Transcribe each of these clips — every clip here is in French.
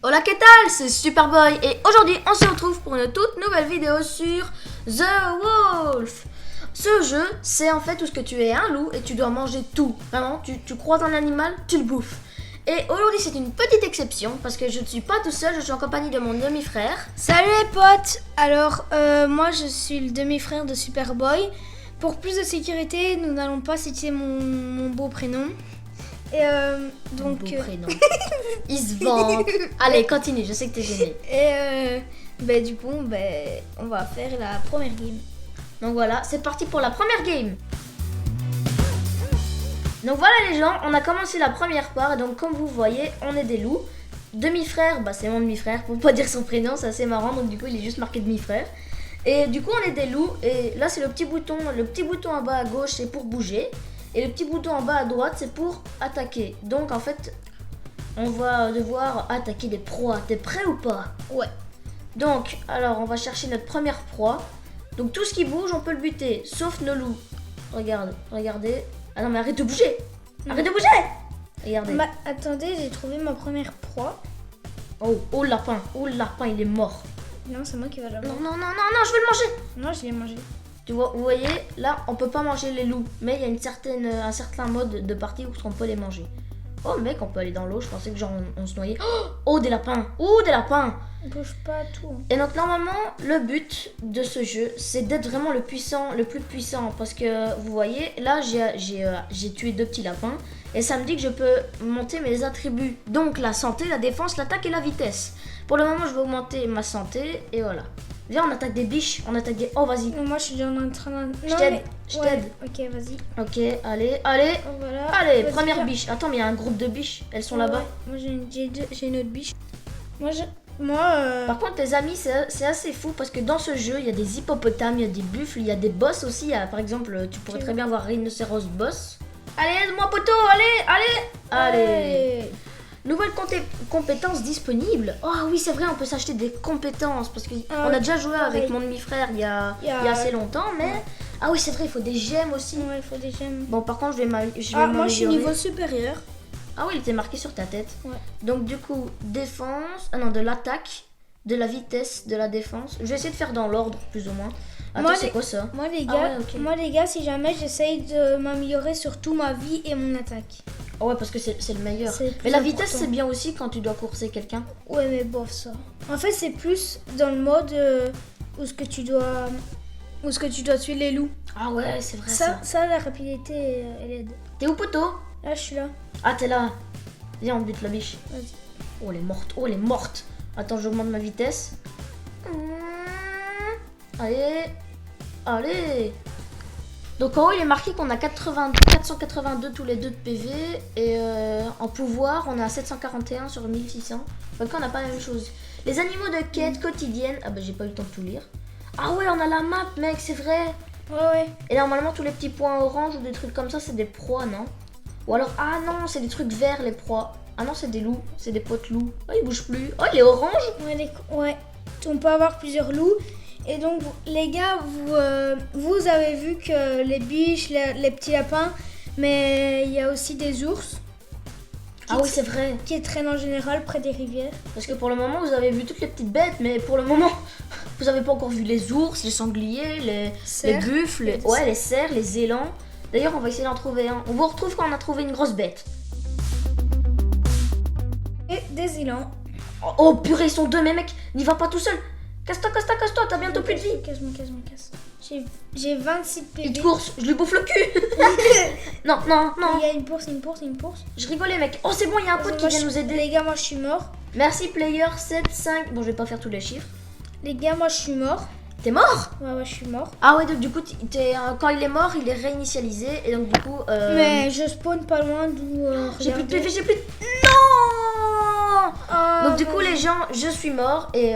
Hola, ¿qué tal? C'est Superboy et aujourd'hui on se retrouve pour une toute nouvelle vidéo sur The Wolf. Ce jeu, c'est en fait où ce que tu es un loup et tu dois manger tout. Vraiment, tu croises un animal, tu le bouffes. Et aujourd'hui c'est une petite exception parce que je ne suis pas tout seul, je suis en compagnie de mon demi-frère. Salut les potes. Alors moi je suis le demi-frère de Superboy. Pour plus de sécurité, nous n'allons pas citer mon beau prénom. Et donc Beau prénom. Il se vante. Allez, continue, je sais que t'es gêné. Et du coup, on va faire la première game. Donc voilà, c'est parti pour la première game. Donc voilà les gens, on a commencé la première part. Donc comme vous voyez, on est des loups. Demi-frère, c'est mon demi-frère, pour pas dire son prénom, c'est assez marrant. Donc du coup, il est juste marqué demi-frère. Et du coup, on est des loups. Et là, c'est le petit bouton en bas à gauche, c'est pour bouger. Et le petit bouton en bas à droite, c'est pour attaquer. Donc en fait, on va devoir attaquer des proies. T'es prêt ou pas? Ouais. Donc, alors, on va chercher notre première proie. Donc tout ce qui bouge, on peut le buter, sauf nos loups. Regardez. Ah non, mais arrête de bouger. Arrête de bouger. Regardez. Attendez, j'ai trouvé ma première proie. Oh, le lapin. Oh, le lapin, il est mort. Non, c'est moi qui vais l'avoir. Non, je veux le manger. Non, je l'ai mangé. Tu vois, vous voyez, là, on peut pas manger les loups. Mais il y a un certain mode de partie où on peut les manger. Oh mec, on peut aller dans l'eau. Je pensais que genre on se noyait. Oh, des lapins. Oh, des lapins. On bouge pas tout. Et donc normalement, le but de ce jeu, c'est d'être vraiment le plus puissant. Parce que vous voyez, là, j'ai tué 2 petits lapins. Et ça me dit que je peux monter mes attributs. Donc la santé, la défense, l'attaque et la vitesse. Pour le moment, je vais augmenter ma santé. Et voilà. Viens, on attaque des biches. Oh, vas-y. Non, moi, je suis déjà en train de... Je t'aide. Ok, vas-y. Ok, allez. Voilà. Allez, première biche. Attends, mais il y a un groupe de biches. Elles sont là-bas. Moi, j'ai une autre biche. Par contre, tes amis, c'est assez fou parce que dans ce jeu, il y a des hippopotames, il y a des buffles, il y a des boss aussi. Par exemple, tu pourrais très bien voir Rhinocéros boss. Allez, aide-moi, poteau. Allez. Nouvelle compétence disponible. Oh oui, c'est vrai, on peut s'acheter des compétences parce qu'on a déjà joué avec mon demi-frère il y a assez longtemps, mais... Ouais. Ah oui, c'est vrai, il faut des gemmes aussi. Ouais, il faut des gemmes. Bon, par contre, je vais m'améliorer. Moi, je suis niveau supérieur. Ah oui, il était marqué sur ta tête. Ouais. Donc du coup, défense, de l'attaque, de la vitesse, de la défense. Je vais essayer de faire dans l'ordre, plus ou moins. Attends, c'est quoi ça? Moi les gars, si jamais j'essaye de m'améliorer sur tout ma vie et mon attaque. Oh ouais, parce que c'est le meilleur. Mais la vitesse, c'est bien aussi quand tu dois courser quelqu'un. Ouais, mais bof ça. En fait, c'est plus dans le mode où ce que tu dois tuer les loups. Ah ouais, c'est vrai ça. Ça, la rapidité, elle aide. T'es où, poteau? Là, je suis là. Ah, t'es là. Viens, on bute la biche. Vas-y. Oh, elle est morte. Attends, j'augmente ma vitesse. Allez. Donc en haut, il est marqué qu'on a 482 tous les deux de PV. Et en pouvoir, on est à 741 sur 1600. Donc on n'a pas la même chose. Les animaux de quête quotidienne. Ah bah j'ai pas eu le temps de tout lire. Ah ouais, on a la map, mec, c'est vrai. Ouais. Et normalement, tous les petits points orange ou des trucs comme ça, c'est des proies, non? Ou alors, ah non, c'est des trucs verts, les proies. Ah non, c'est des loups, c'est des potes loups. Oh, ils bougent plus. Oh, il est orange. Ouais. On peut avoir plusieurs loups. Et donc, les gars, vous avez vu que les biches, les petits lapins, mais il y a aussi des ours. Ah oui, c'est vrai. Qui traînent en général près des rivières. Parce que pour le moment, vous avez vu toutes les petites bêtes, mais pour le moment, vous avez pas encore vu les ours, les sangliers, les buffles, les cerfs, les élans. D'ailleurs, on va essayer d'en trouver un. On vous retrouve quand on a trouvé une grosse bête. Et des élans. Oh purée, ils sont 2, mais mec, n'y va pas tout seul. Casse-toi, t'as bientôt plus de vie. Casse. J'ai 26 PV. Une course, je lui bouffe le cul. Non. Il y a une course. Je rigolais, mec. Oh, c'est bon, il y a un pote qui vient nous aider. Les gars, moi je suis mort. Merci, player 7, 5. Bon, je vais pas faire tous les chiffres. Les gars, moi je suis mort. T'es mort? Ouais, je suis mort. Ah ouais, donc du coup, quand il est mort, il est réinitialisé. Et donc du coup... Mais je spawn pas loin d'où... j'ai plus de PV, Non. Donc du coup, les gens, je suis mort. Et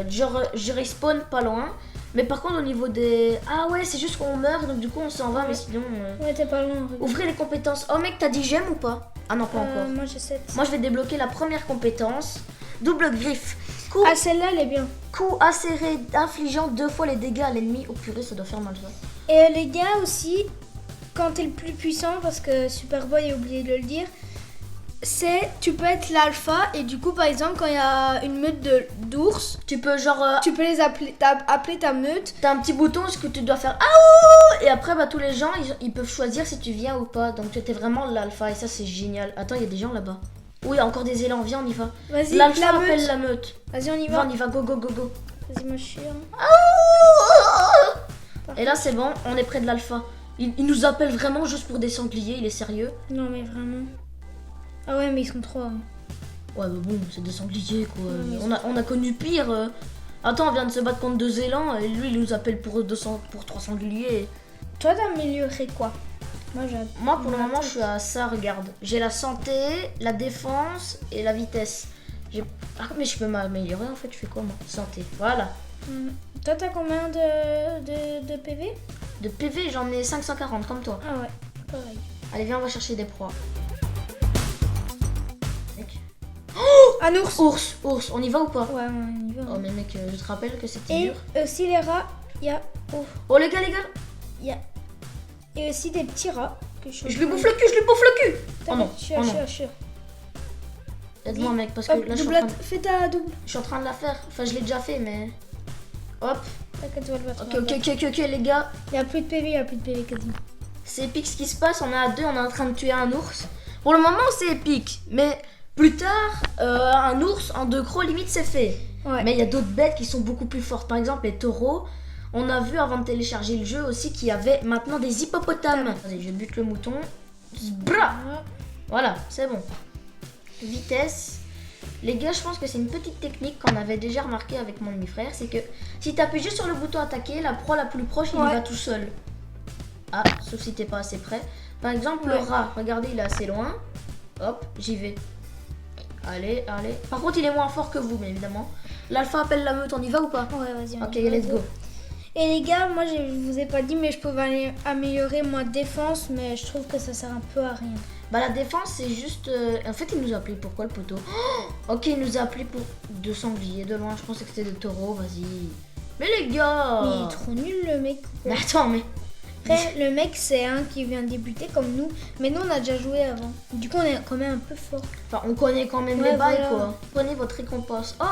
je respawn pas loin. Mais par contre, au niveau des... Ah ouais, c'est juste qu'on meurt. Donc du coup, on s'en va. Mais sinon... Ouais, t'es pas loin. Ouvrez les compétences. Oh mec, t'as dit j'aime ou pas? Ah non, pas encore. Moi j'ai 7. Moi, je vais débloquer la première compétence. Double griffe. Coup... Ah, celle-là, elle est bien. Coup acéré infligeant 2 fois les dégâts à l'ennemi. Oh purée, ça doit faire mal ça. Et les gars aussi, quand t'es le plus puissant, parce que Superboy a oublié de le dire, tu peux être l'alpha et du coup par exemple quand il y a une meute d'ours, Tu peux genre... tu peux les appeler, appeler ta meute. T'as un petit bouton, ce que tu dois faire Aouh! Et après, bah, tous les gens, ils peuvent choisir si tu viens ou pas. Donc tu étais vraiment l'alpha et ça, c'est génial. Attends, il y a des gens là-bas. Oui, il y a encore des élans. Viens, on y va. Vas-y, L'alpha la appelle meute. la meute. Vas-y, on y Viens, va. on y va. Go, go, go, go, go. Vas-y, mon chien. Et là, c'est bon, on est près de l'alpha. Il nous appelle vraiment juste pour des sangliers, il est sérieux. Non, mais vraiment. Ah ouais, mais ils sont trois. Hein. Ouais, bah bon, c'est des sangliers quoi. Ouais, mais On a connu pire. Attends, on vient de se battre contre 2 élans et lui, il nous appelle pour 3 sangliers. Toi, t'as amélioré quoi? Moi, pour le moment, je suis à ça, regarde. J'ai la santé, la défense et la vitesse. Ah, mais je peux m'améliorer en fait, je fais quoi moi? Santé, voilà. Toi, t'as combien de PV? De PV, j'en ai 540 comme toi. Ah ouais, pareil. Allez, viens, on va chercher des proies. Mec. Un ours. Ours, on y va ou pas? Ouais, on y va. Oh, mais mec, je te rappelle que c'était Et dur. aussi les rats, il y a... Oh, les gars, Il y a... Et aussi des petits rats. Que je lui bouffe le cul, Oh non, Je suis oh non. sûr. Aide-moi, mec, parce que là, Fais ta double. je suis en train de la faire. Enfin, je l'ai déjà fait, mais... Hop. T'inquiète, tu vas le battre. Ok, les gars. Il y a plus de PV, quasiment. C'est épique ce qui se passe, on est à 2, on est en train de tuer un ours. Pour le moment c'est épique, mais plus tard, un ours en 2 crocs limite c'est fait. Ouais. Mais il y a d'autres bêtes qui sont beaucoup plus fortes, par exemple les taureaux. On a vu avant de télécharger le jeu aussi qu'il y avait maintenant des hippopotames. Vas-y, je bute le mouton. Bra. Voilà, c'est bon. Vitesse. Les gars, je pense que c'est une petite technique qu'on avait déjà remarqué avec mon demi-frère, c'est que si tu appuies juste sur le bouton attaquer, la proie la plus proche, il y va tout seul. Ah, sauf si t'es pas assez près. Par exemple, le rat, regardez, il est assez loin. Hop, j'y vais. Allez. Par contre, il est moins fort que vous, bien évidemment. L'alpha appelle la meute, on y va ou pas? Ouais, vas-y. Ok, let's go. Et les gars, moi je vous ai pas dit, mais je pouvais améliorer ma défense, mais je trouve que ça sert un peu à rien. Bah la défense c'est juste... En fait il nous a appelé pourquoi le poteau? Ok, il nous a appelé pour 2 sangliers de loin, je pensais que c'était des taureaux, vas-y. Mais les gars... Mais il est trop nul le mec. Mais attends, mais... Après, le mec c'est un qui vient de débuter comme nous, mais nous on a déjà joué avant. Du coup on est quand même un peu fort. Enfin on connaît quand même Ouais, les bails voilà. quoi. Prenez votre récompense. Oh,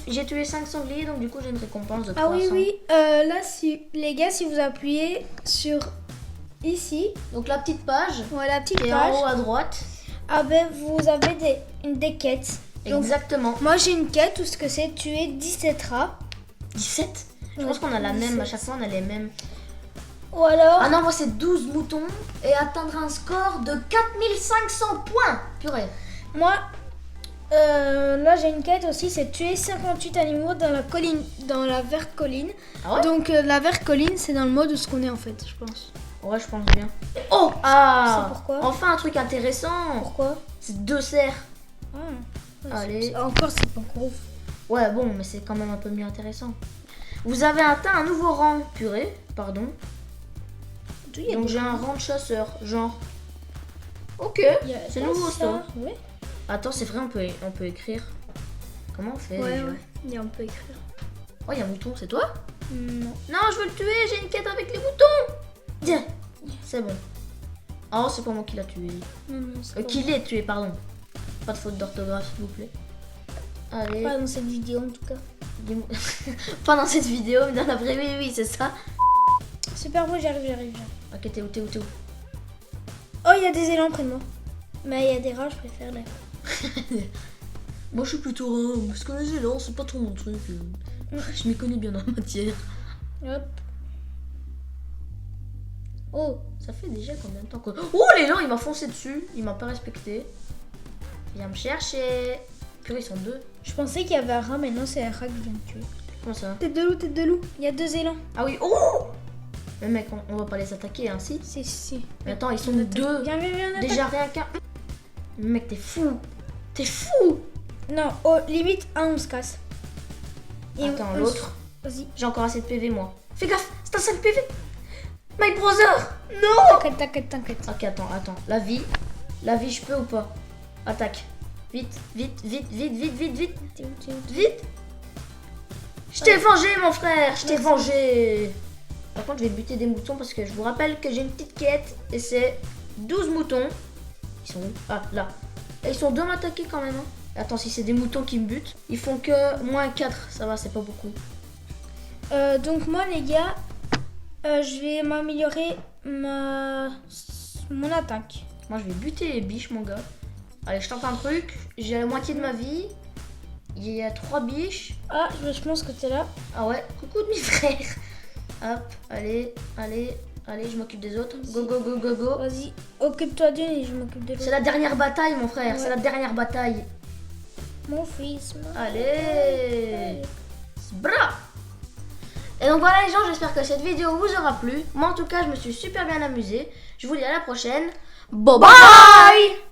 j'ai tué 5 sangliers donc du coup j'ai une récompense de 300. Ah oui, là si les gars, si vous appuyez sur ici, Donc la petite page voilà la petite qui est page, en haut à droite. ah ben vous avez des quêtes. Donc, Exactement. moi j'ai une quête où ce que c'est tuer 17 rats. 17. Je Ouais, pense qu'on a la même, 17. à chaque fois on a les mêmes. Ou alors, Ah non, moi c'est 12 moutons et atteindre un score de 4500 points. Purée. moi là j'ai une quête aussi, c'est tuer 58 animaux dans la colline, dans la verte colline. Ah ouais? Donc la verte colline c'est dans le mode où ce qu'on est en fait, je pense. Ouais, je pense bien. Oh! Ah! C'est pourquoi? Enfin un truc intéressant. Pourquoi? C'est 2 cerfs. Ah, ouais, Allez. encore c'est pas encore ouf. Ouais, bon, mais c'est quand même un peu mieux intéressant. Vous avez atteint un nouveau rang. Purée, pardon. Il y a Donc des- j'ai un rang de chasseur, genre. Ok, il y a c'est pas nouveau ça. Ouais, Attends, c'est vrai, on peut écrire. Comment on fait déjà? Et on peut écrire. Oh, il y a un mouton, c'est toi? Non. Non, je veux le tuer, j'ai une quête avec les moutons. Tiens, c'est bon. Oh, c'est pas moi qui l'a tué. Non, c'est pas Qui l'ait tué, pardon. Pas de faute d'orthographe, s'il vous plaît. Allez, pas dans cette vidéo en tout cas. dis-moi. Pas dans cette vidéo, mais dans la vraie vie, oui, c'est ça. Super beau, j'arrive. Ok, t'es où? Oh, il y a des élans près de moi. Mais il y a des rats, je préfère là. Moi, je suis plutôt rare, parce que les élans, c'est pas trop mon truc. Je m'y connais bien en matière. Hop. Oh, ça fait déjà combien de temps que... Oh, l'élan, il m'a foncé dessus. Il m'a pas respecté. Viens me chercher. Purée, ils sont 2. Je pensais qu'il y avait un rat, mais non, c'est un rat que je viens de tuer. Comment ça? Tête de loup. Il y a 2 élans. Ah oui, oh! Mais mec, on va pas les attaquer, hein, si? Si. Mais attends, ils sont 2. Viens, Déjà rien qu'un... Mec, t'es fou. T'es fou. Non, oh, limite, on se casse. Et Attends, on l'autre. Vas-y. J'ai encore assez de PV, moi. Fais gaffe, c'est un 5 PV. My brother. Non. T'inquiète. Ok, attends. La vie, je peux ou pas? Attaque. Vite. Vite. Je t'ai vengé, mon frère. Je t'ai vengé. Par contre, je vais buter des moutons parce que je vous rappelle que j'ai une petite quête et c'est 12 moutons. Ils sont où? Ah, là. Et ils sont deux à m'attaquer quand même. Hein. Attends, si c'est des moutons qui me butent, ils font que -4. Ça va, c'est pas beaucoup. Donc moi les gars, je vais m'améliorer mon attaque. Moi, je vais buter les biches, mon gars. Allez, je tente un truc. J'ai la moitié de ma vie. Il y a 3 biches. Ah, je pense que t'es là. Ah ouais, coucou demi-frère. Hop, allez, je m'occupe des autres. Go, go, go, go, go. Vas-y, occupe-toi d'une et je m'occupe de l'autre. C'est la dernière bataille, mon frère. Ouais. C'est la dernière bataille. Mon fils. Allez. Bra. Et donc voilà les gens, j'espère que cette vidéo vous aura plu. Moi en tout cas, je me suis super bien amusée. Je vous dis à la prochaine. Bye bye.